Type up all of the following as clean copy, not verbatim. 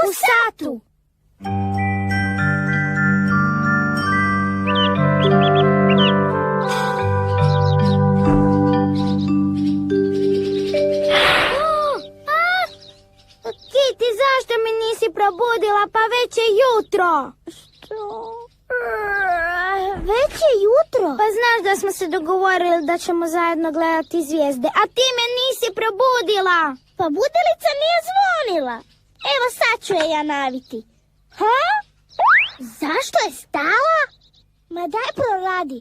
u satu. Kitty, zašto me nisi probudila? Pa već je jutro. Što? Već je jutro? Pa znaš da smo se dogovorili da ćemo zajedno gledati zvijezde, a ti me nisi probudila. Pa budilica nije zvonila. Evo sad ću je ja naviti. Ha? Zašto je stala? Ma daj proradi,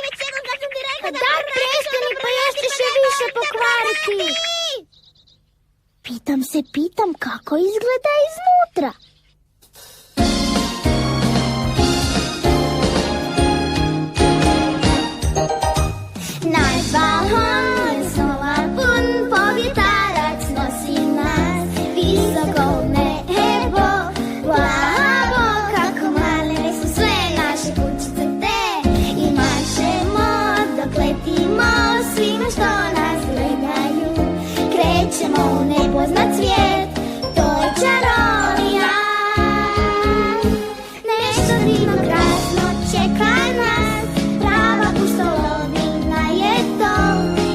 već jednom kad sam ti rekao da proradi. Da prestani, pa još ćeš je više pokvariti. Pitam kako izgleda iznutra. Naš balon je snova pun, povjetarac nosi nas visoko u nebo. Plavo, kako male su sve naše kućice te, i mašemo dok letimo svima što nas gledaju. Krećemo u nepoznat svijet, to je čarolija. Nešto divno krasno čeka nas, prava pustolovina je to,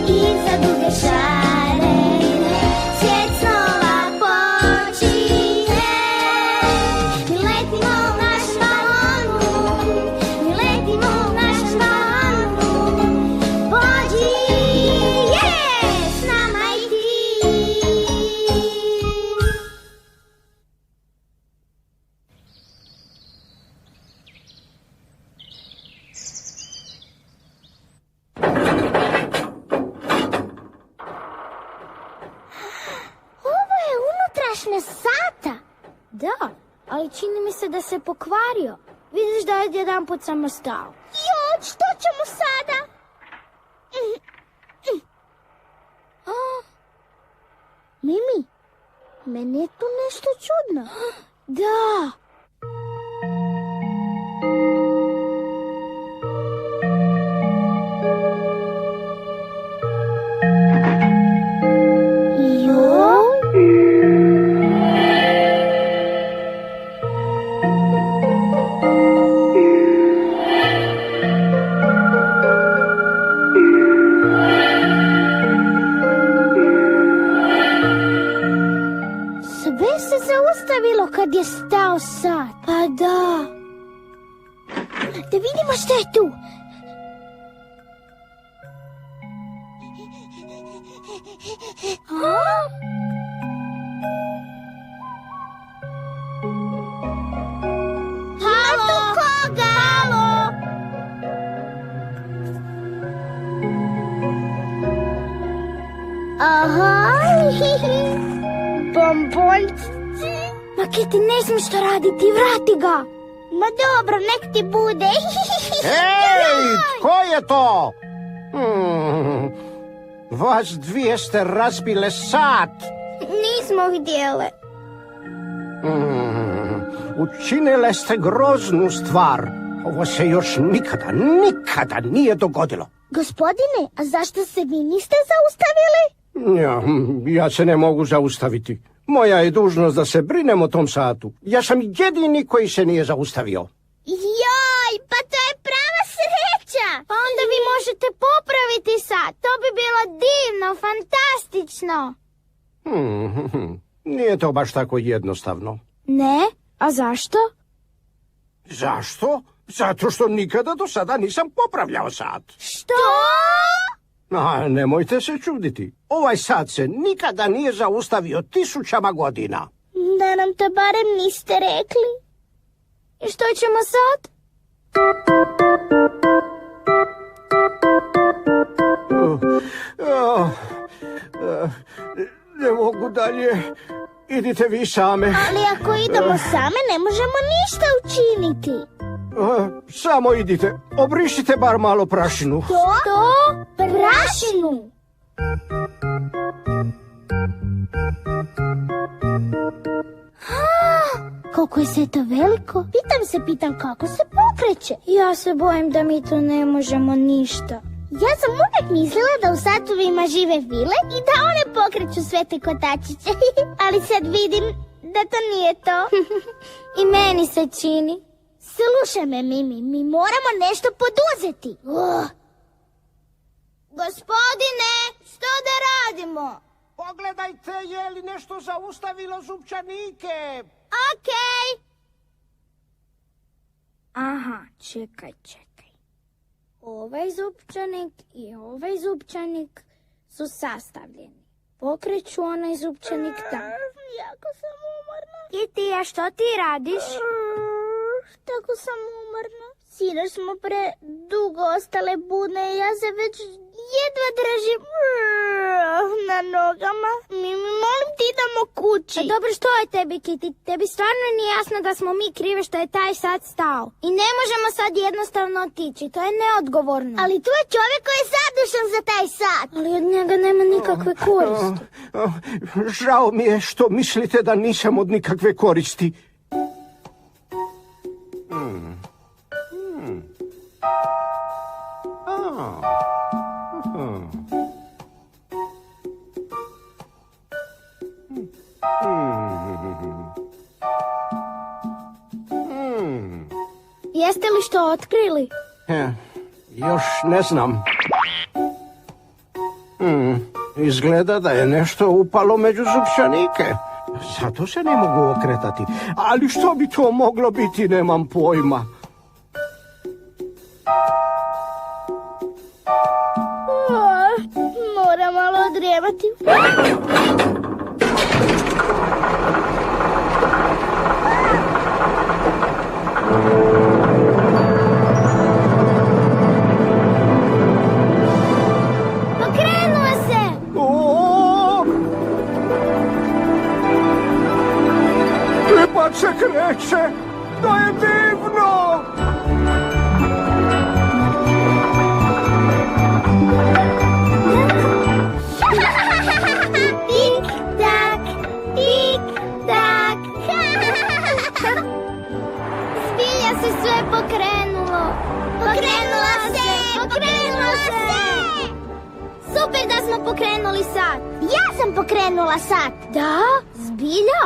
iza duge šarene svijet snova počinje. Mi letimo u našem balonu, pođi s nama i ti. Ovo je unutrašnja sata. Da, ali čini mi se da se pokvario. Vidiš da je odjedanput samo stao. Jo, što ćemo sada? Mimi, meni je tu nešto čudno. Da. Sve se zaustavilo kad je stao sat. Pa da. Da vidimo što je tu. Halo? Koga? Halo? Aha. Bomboljci. Ma Kitty, ne smiješ to raditi, vrati ga. Ma dobro, nek ti bude. Ej, tko je to? Vas dvije ste razbile sat. Nismo htjele. Učinile ste groznu stvar. Ovo se još nikada nije dogodilo. Gospodine, a zašto se vi niste zaustavili? Ja se ne mogu zaustaviti. Moja je dužnost da se brinem o tom satu. Ja sam jedini koji se nije zaustavio. Joj, pa to je prava sreća! Pa onda vi možete popraviti sat. To bi bilo divno, fantastično. Nije to baš tako jednostavno. Ne? A zašto? Zašto? Zato što nikada do sada nisam popravljao sat. Što? Nemojte se čuditi. Ovaj sat se nikada nije zaustavio tisućama godina. Da nam to barem niste rekli. I što ćemo sad? Ne mogu dalje. Idite vi same. Ali ako idemo same, ne možemo ništa učiniti. Samo idite. Obrišite bar malo prašinu. To? Prašinu? Koliko je sve to veliko? Pitam kako se pokreće. Ja se bojim da mi tu ne možemo ništa. Ja sam uvijek mislila da u satovima žive vile i da one pokreću sve te kotačiće. Ali sad vidim da to nije to. I meni se čini. Slušaj me, Mimi, mi moramo nešto poduzeti. Gospodine, što da radimo? Pogledajte, je li nešto zaustavilo zupčanike? Okej. Aha, čekaj. Ovaj zupčanik i ovaj zupčanik su sastavljeni. Pokreću onaj zupčanik tamo. Jako sam umorna. Kitty, a što ti radiš? Tako sam umorna. Sinoć smo predugo ostale budne i ja se već jedva držim na nogama. Molim ti idemo kući. A dobro, što je tebi, Kitty? Tebi stvarno nije jasno da smo mi krive što je taj sat stao. I ne možemo sad jednostavno otići. To je neodgovorno. Ali tu je čovjek koji je zadušan za taj sat. Ali od njega nema nikakve koristi. Žao mi je što mislite da nisam od nikakve koristi. Jeste li što otkrili? Još ne znam. Izgleda da je nešto upalo među zupčanike. Zato se ne mogu okretati. Ali što bi to moglo biti, nemam pojma. Moram malo odrijevati. Pokrenuo se! Ipak se kreće! To je divno! Tik-tak, tik-tak. Zbilja se sve pokrenulo. Pokrenulo se! Super da smo pokrenuli sat. Ja sam pokrenula sat. Da? Zbilja?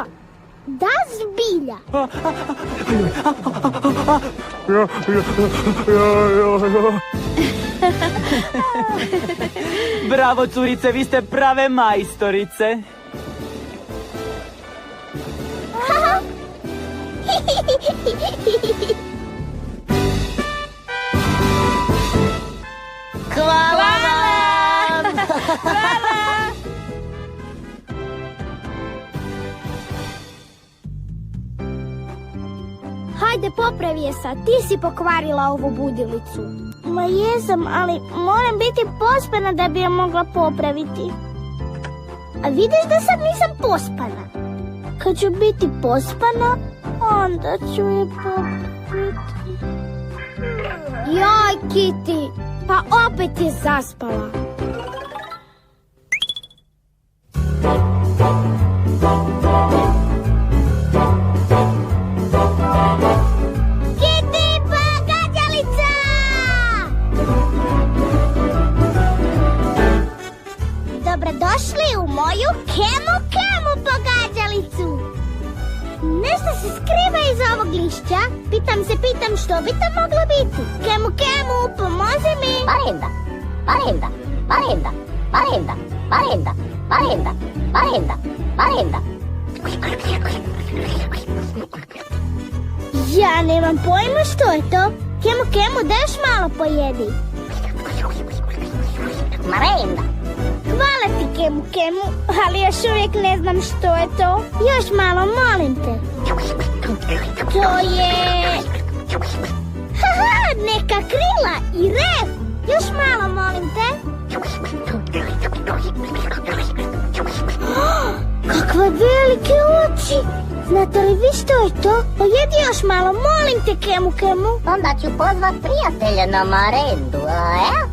Da, zbilja. Bravo, curice, vi ste prave majstorice. Hvala vam! Hajde, popravi je sad. Ti si pokvarila ovu budilicu. Ma jesam, ali moram biti pospana da bi je mogla popraviti. A vidiš da sad nisam pospana. Kad ću biti pospana, onda ću je popraviti. Joj, Kitty, pa opet je zaspala. Kitty, pogađalica! Dobrodošli u moju Kemu pogađalicu. Nešto se skriva iz ovog lišća. Pitam što bi to moglo biti. Kemu, pomozi mi. Parenda. Ja nemam pojma što je to. Kemu, da još malo pojedi. Hvala ti, Kemu, ali još uvijek ne znam što je to. Još malo, molim te. To je... Haha, neka krila i rep. Još malo, molim te. Kakve velike oči. Znate li vi što je to? Pojedi još malo, molim te, Kemu. Onda ću pozvat prijatelja na marendu, a?